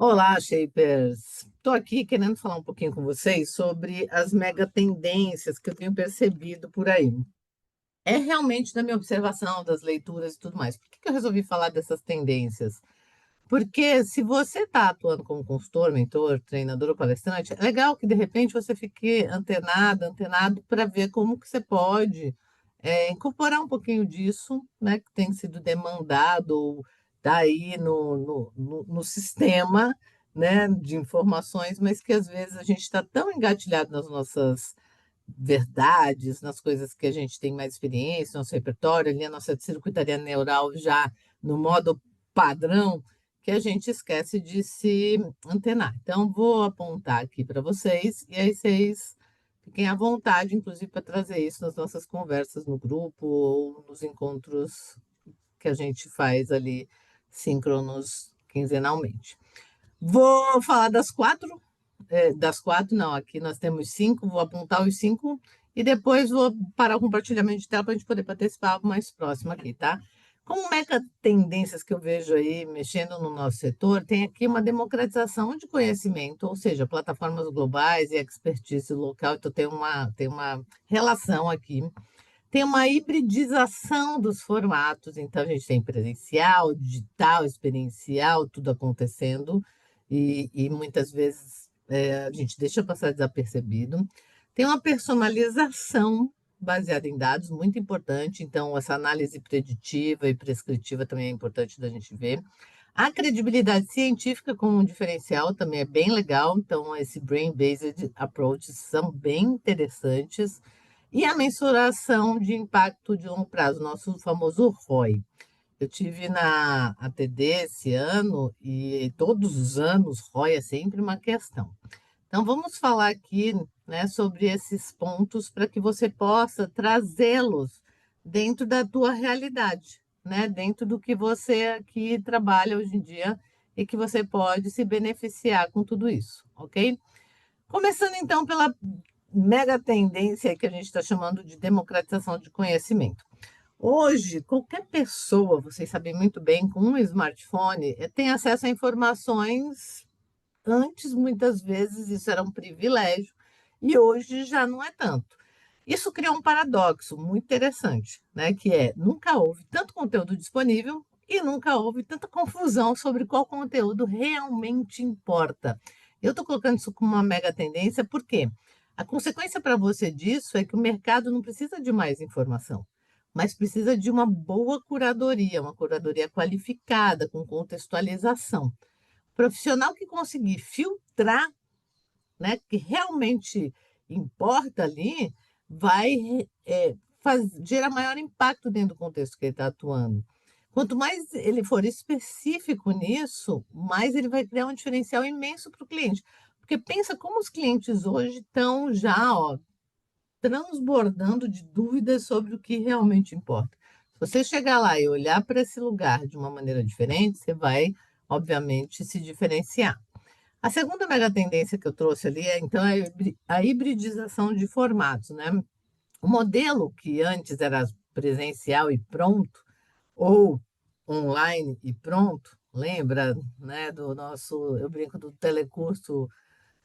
Olá, Shapers! Estou aqui querendo falar um pouquinho com vocês sobre as mega tendências que eu tenho percebido por aí. É realmente da minha observação, das leituras e tudo mais. Por que que eu resolvi falar dessas tendências? Porque se você está atuando como consultor, mentor, treinador ou palestrante, é legal que de repente você fique antenado para ver como que você pode incorporar um pouquinho disso, né, que tem sido demandado ou está aí no sistema, né, de informações, mas que às vezes a gente está tão engatilhado nas nossas verdades, nas coisas que a gente tem mais experiência, nosso repertório, ali a nossa circuitaria neural já no modo padrão, que a gente esquece de se antenar. Então, vou apontar aqui para vocês, e aí vocês fiquem à vontade, inclusive, para trazer isso nas nossas conversas no grupo ou nos encontros que a gente faz ali síncronos quinzenalmente. Vou falar das quatro, não, aqui nós temos cinco, vou apontar os cinco e depois vou parar o compartilhamento de tela para a gente poder bater esse papo mais próximo aqui, tá? Como mega tendências que eu vejo aí mexendo no nosso setor, tem aqui uma democratização de conhecimento, ou seja, plataformas globais e expertise local, então tem uma relação aqui. Tem uma hibridização dos formatos, então a gente tem presencial, digital, experiencial, tudo acontecendo, e muitas vezes a gente deixa passar desapercebido. Tem uma personalização baseada em dados, muito importante, então essa análise preditiva e prescritiva também é importante da gente ver. A credibilidade científica como um diferencial também é bem legal, então esse brain-based approach são bem interessantes. E a mensuração de impacto de longo prazo, nosso famoso ROI. Eu tive na ATD esse ano e todos os anos ROI é sempre uma questão. Então vamos falar aqui, né, sobre esses pontos para que você possa trazê-los dentro da tua realidade, né, dentro do que você aqui trabalha hoje em dia e que você pode se beneficiar com tudo isso, ok? Começando então pela mega tendência que a gente está chamando de democratização de conhecimento. Hoje, qualquer pessoa, vocês sabem muito bem, com um smartphone, tem acesso a informações. Antes, muitas vezes, isso era um privilégio, e hoje já não é tanto. Isso criou um paradoxo muito interessante, né? Que é nunca houve tanto conteúdo disponível e nunca houve tanta confusão sobre qual conteúdo realmente importa. Eu estou colocando isso como uma mega tendência, porque a consequência para você disso é que o mercado não precisa de mais informação, mas precisa de uma boa curadoria, uma curadoria qualificada, com contextualização. O profissional que conseguir filtrar, né, que realmente importa ali, vai gerar maior impacto dentro do contexto que ele está atuando. Quanto mais ele for específico nisso, mais ele vai criar um diferencial imenso para o cliente. Porque pensa como os clientes hoje estão já, ó, transbordando de dúvidas sobre o que realmente importa. Se você chegar lá e olhar para esse lugar de uma maneira diferente, você vai, obviamente, se diferenciar. A segunda mega tendência que eu trouxe ali é, então, a hibridização de formatos, né? O modelo que antes era presencial e pronto, ou online e pronto, lembra, né, do nosso, eu brinco do telecurso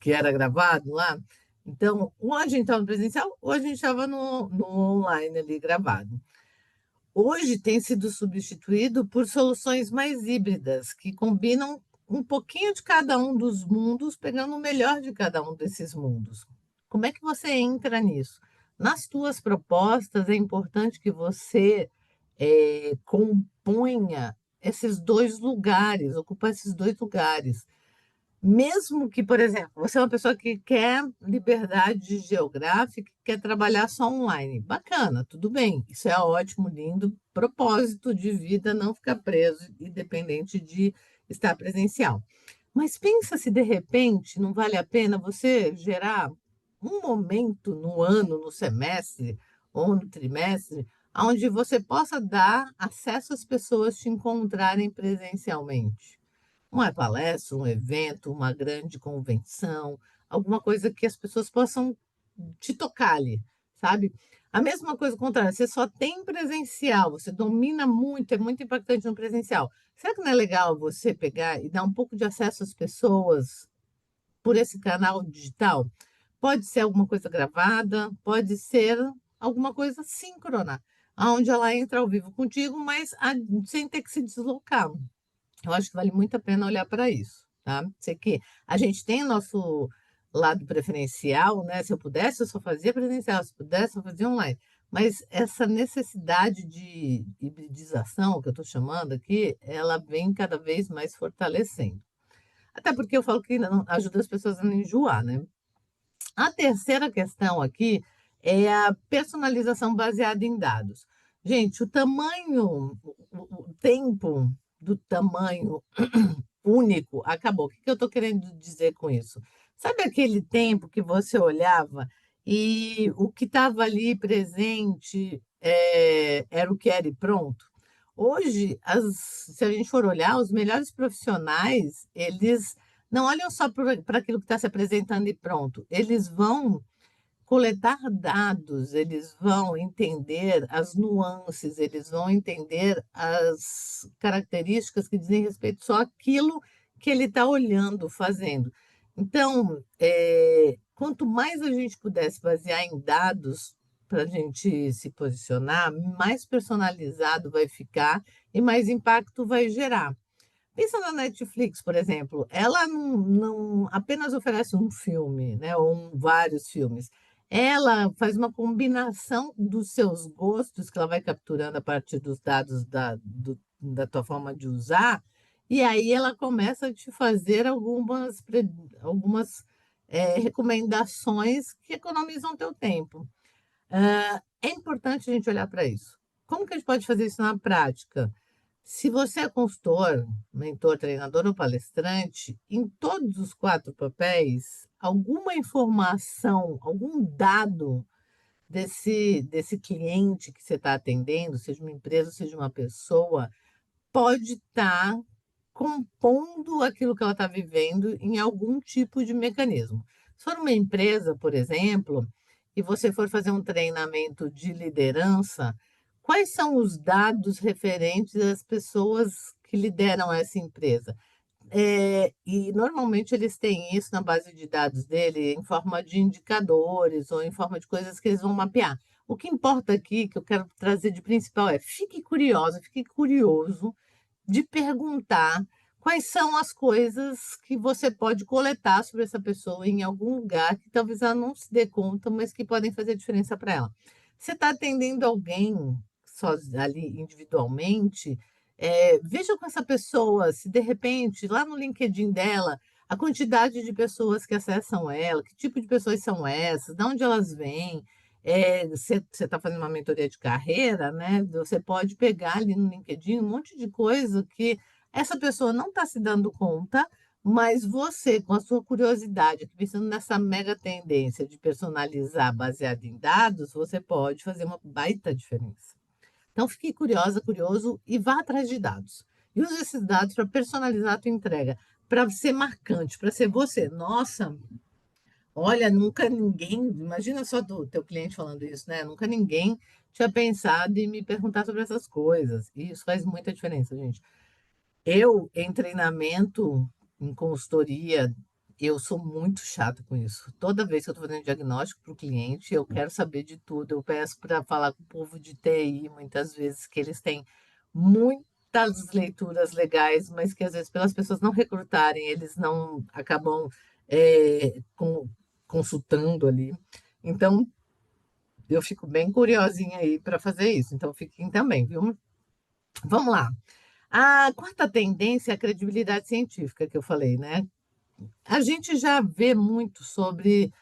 que era gravado lá? Então, ou a gente estava no presencial, ou a gente estava no online ali gravado. Hoje tem sido substituído por soluções mais híbridas, que combinam um pouquinho de cada um dos mundos, pegando o melhor de cada um desses mundos. Como é que você entra nisso? Nas tuas propostas, é importante que você componha esses dois lugares, ocupar esses dois lugares. Mesmo que, por exemplo, você é uma pessoa que quer liberdade geográfica, quer trabalhar só online. Bacana, tudo bem. Isso é ótimo, lindo. Propósito de vida, não ficar preso, independente de estar presencial. Mas pensa se de repente não vale a pena você gerar um momento no ano, no semestre ou no trimestre, onde você possa dar acesso às pessoas te encontrarem presencialmente. Uma palestra, um evento, uma grande convenção, alguma coisa que as pessoas possam te tocar ali, sabe? A mesma coisa ao contrário, você só tem presencial, você domina muito, é muito impactante no presencial. Será que não é legal você pegar e dar um pouco de acesso às pessoas por esse canal digital? Pode ser alguma coisa gravada, pode ser alguma coisa síncrona, aonde ela entra ao vivo contigo, mas sem ter que se deslocar. Eu acho que vale muito a pena olhar para isso, tá? Sei que a gente tem o nosso lado preferencial, né? Se eu pudesse, eu só fazia presencial, se pudesse, eu fazia online. Mas essa necessidade de hibridização, que eu estou chamando aqui, ela vem cada vez mais fortalecendo. Até porque eu falo que não ajuda as pessoas a não enjoar, né? A terceira questão aqui é a personalização baseada em dados. Gente, o tamanho, o tempo do tamanho único acabou. O que que eu estou querendo dizer com isso? Sabe aquele tempo que você olhava e o que estava ali presente era o que era e pronto? Hoje, se a gente for olhar, os melhores profissionais, eles não olham só para aquilo que está se apresentando e pronto. Eles vão coletar dados, eles vão entender as nuances, eles vão entender as características que dizem respeito só àquilo que ele está olhando, fazendo. Então, quanto mais a gente pudesse basear em dados para a gente se posicionar, mais personalizado vai ficar e mais impacto vai gerar. Pensa na Netflix, por exemplo, ela não apenas oferece um filme, né, ou vários filmes. Ela faz uma combinação dos seus gostos, que ela vai capturando a partir dos dados da tua forma de usar, e aí ela começa a te fazer algumas recomendações que economizam teu tempo. É importante a gente olhar para isso. Como que a gente pode fazer isso na prática? Se você é consultor, mentor, treinador ou palestrante, em todos os quatro papéis, alguma informação, algum dado desse cliente que você está atendendo, seja uma empresa, seja uma pessoa, pode estar compondo aquilo que ela está vivendo em algum tipo de mecanismo. Se for uma empresa, por exemplo, e você for fazer um treinamento de liderança, quais são os dados referentes às pessoas que lideram essa empresa? E normalmente eles têm isso na base de dados dele em forma de indicadores ou em forma de coisas que eles vão mapear. O que importa aqui, que eu quero trazer de principal, é fique curiosa, fique curioso de perguntar quais são as coisas que você pode coletar sobre essa pessoa em algum lugar que talvez ela não se dê conta, mas que podem fazer diferença para ela. Você está atendendo alguém só ali individualmente, veja com essa pessoa se de repente lá no LinkedIn dela a quantidade de pessoas que acessam ela, que tipo de pessoas são essas, de onde elas vêm. Você está fazendo uma mentoria de carreira, né? Você pode pegar ali no LinkedIn um monte de coisa que essa pessoa não está se dando conta, mas você, com a sua curiosidade, pensando nessa mega tendência de personalizar baseado em dados, você pode fazer uma baita diferença. Então, fique curiosa, curioso e vá atrás de dados. E use esses dados para personalizar a tua entrega, para ser marcante, para ser você. Nossa, olha, nunca ninguém, imagina só do teu cliente falando isso, né? Nunca ninguém tinha pensado em me perguntar sobre essas coisas. E isso faz muita diferença, gente. Eu, em treinamento, em consultoria, eu sou muito chata com isso. Toda vez que eu estou fazendo diagnóstico para o cliente, eu quero saber de tudo. Eu peço para falar com o povo de TI, muitas vezes, que eles têm muitas leituras legais, mas que às vezes, pelas pessoas não recrutarem, eles não acabam consultando ali. Então, eu fico bem curiosinha aí para fazer isso. Então, fiquem também, viu? Vamos lá. A quarta tendência é a credibilidade científica que eu falei, né? A gente já vê muito sobre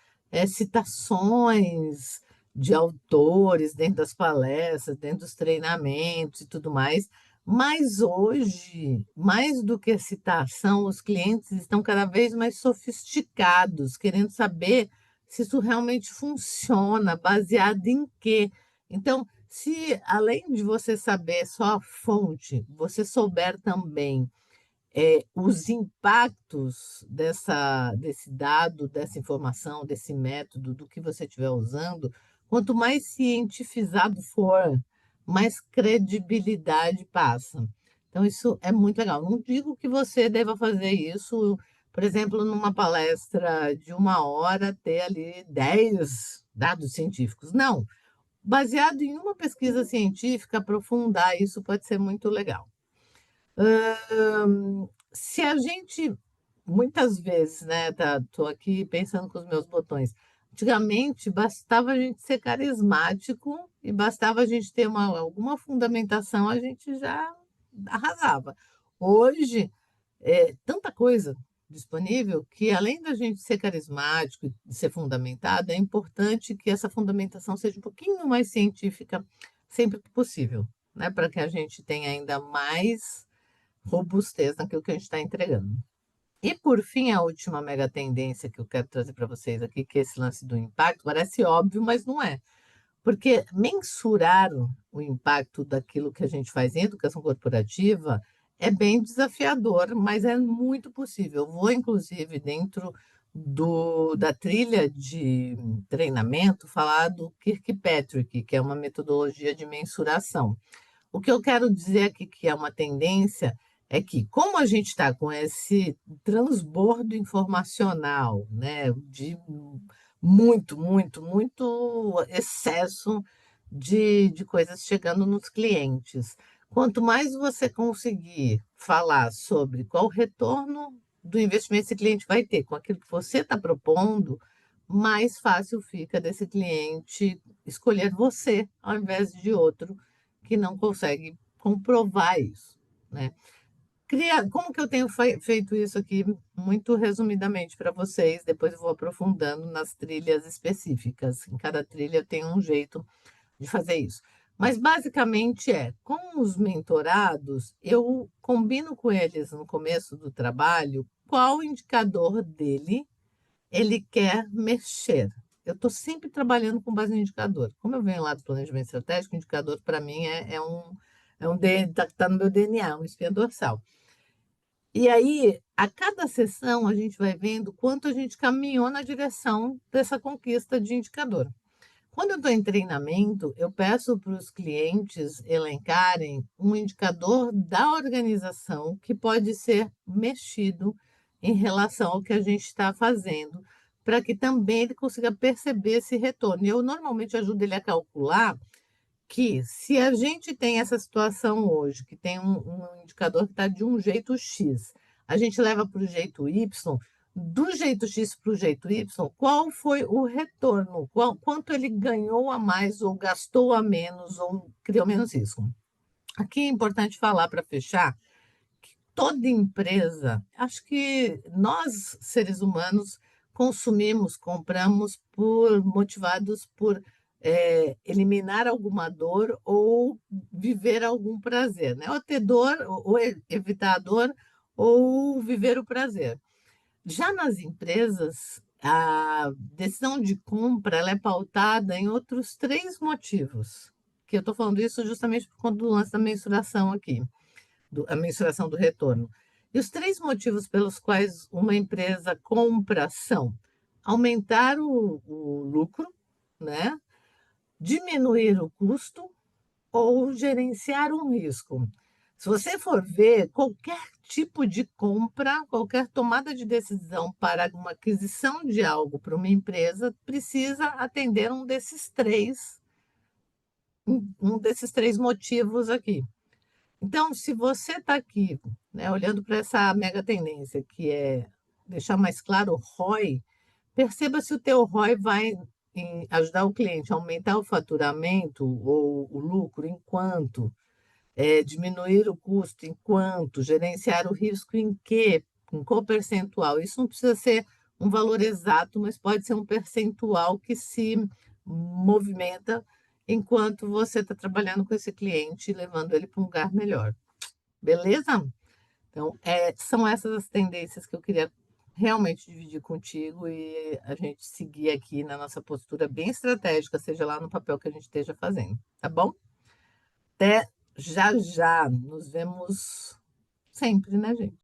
citações de autores dentro das palestras, dentro dos treinamentos e tudo mais, mas hoje, mais do que citação, os clientes estão cada vez mais sofisticados, querendo saber se isso realmente funciona, baseado em quê. Então, se além de você saber só a fonte, você souber também os impactos desse dado, dessa informação, desse método, do que você estiver usando, Quanto mais cientificado for, mais credibilidade passa. Então, isso é muito legal. Não digo que você deva fazer isso, por exemplo, numa palestra de 1 hora, ter ali 10 dados científicos. Não. Baseado em uma pesquisa científica, aprofundar isso pode ser muito legal. Se a gente, muitas vezes, né, tô aqui pensando com os meus botões. Antigamente, bastava a gente ser carismático e bastava a gente ter alguma fundamentação, a gente já arrasava. Hoje, é tanta coisa disponível que, além da gente ser carismático e ser fundamentado, é importante que essa fundamentação seja um pouquinho mais científica sempre que possível, né, para que a gente tenha ainda mais robustez naquilo que a gente está entregando. E, por fim, a última mega tendência que eu quero trazer para vocês aqui, que é esse lance do impacto, parece óbvio, mas não é. Porque mensurar o impacto daquilo que a gente faz em educação corporativa é bem desafiador, mas é muito possível. Eu vou, inclusive, dentro da trilha de treinamento, falar do Kirkpatrick, que é uma metodologia de mensuração. O que eu quero dizer aqui que é uma tendência é que, como a gente está com esse transbordo informacional, né, de muito excesso de coisas chegando nos clientes, quanto mais você conseguir falar sobre qual o retorno do investimento esse cliente vai ter com aquilo que você está propondo, mais fácil fica desse cliente escolher você ao invés de outro que não consegue comprovar isso, né? Como que eu tenho feito isso aqui muito resumidamente para vocês, depois eu vou aprofundando nas trilhas específicas. Em cada trilha tem um jeito de fazer isso. Mas basicamente com os mentorados, eu combino com eles no começo do trabalho qual indicador dele ele quer mexer. Eu estou sempre trabalhando com base no indicador. Como eu venho lá do planejamento estratégico, o indicador para mim tá no meu DNA, um espinha dorsal. E aí, a cada sessão, a gente vai vendo quanto a gente caminhou na direção dessa conquista de indicador. Quando eu estou em treinamento, eu peço para os clientes elencarem um indicador da organização que pode ser mexido em relação ao que a gente está fazendo, para que também ele consiga perceber esse retorno. E eu normalmente ajudo ele a calcular que, se a gente tem essa situação hoje, que tem um indicador que está de um jeito X, a gente leva para o jeito Y, do jeito X para o jeito Y, qual foi o retorno? Quanto ele ganhou a mais, ou gastou a menos, ou criou menos risco? Aqui é importante falar para fechar que toda empresa, acho que nós, seres humanos, consumimos, compramos motivados por eliminar alguma dor ou viver algum prazer, né? Ou ter dor, ou evitar a dor, ou viver o prazer. Já nas empresas, a decisão de compra ela é pautada em outros 3 motivos, que eu estou falando isso justamente por conta do lance da mensuração aqui, a mensuração do retorno. E os 3 motivos pelos quais uma empresa compra são aumentar o lucro, né? Diminuir o custo ou gerenciar um risco. Se você for ver, qualquer tipo de compra, qualquer tomada de decisão para uma aquisição de algo para uma empresa, precisa atender um desses três motivos aqui. Então, se você está aqui, né, olhando para essa mega tendência, que é deixar mais claro o ROI, perceba se o teu ROI vai ajudar o cliente a aumentar o faturamento ou o lucro enquanto diminuir o custo enquanto, gerenciar o risco em quê? Em qual percentual? Isso não precisa ser um valor exato, mas pode ser um percentual que se movimenta enquanto você está trabalhando com esse cliente e levando ele para um lugar melhor. Beleza? Então, são essas as tendências que eu queria realmente dividir contigo e a gente seguir aqui na nossa postura bem estratégica, seja lá no papel que a gente esteja fazendo, tá bom? Até já já. Nos vemos sempre, né, gente?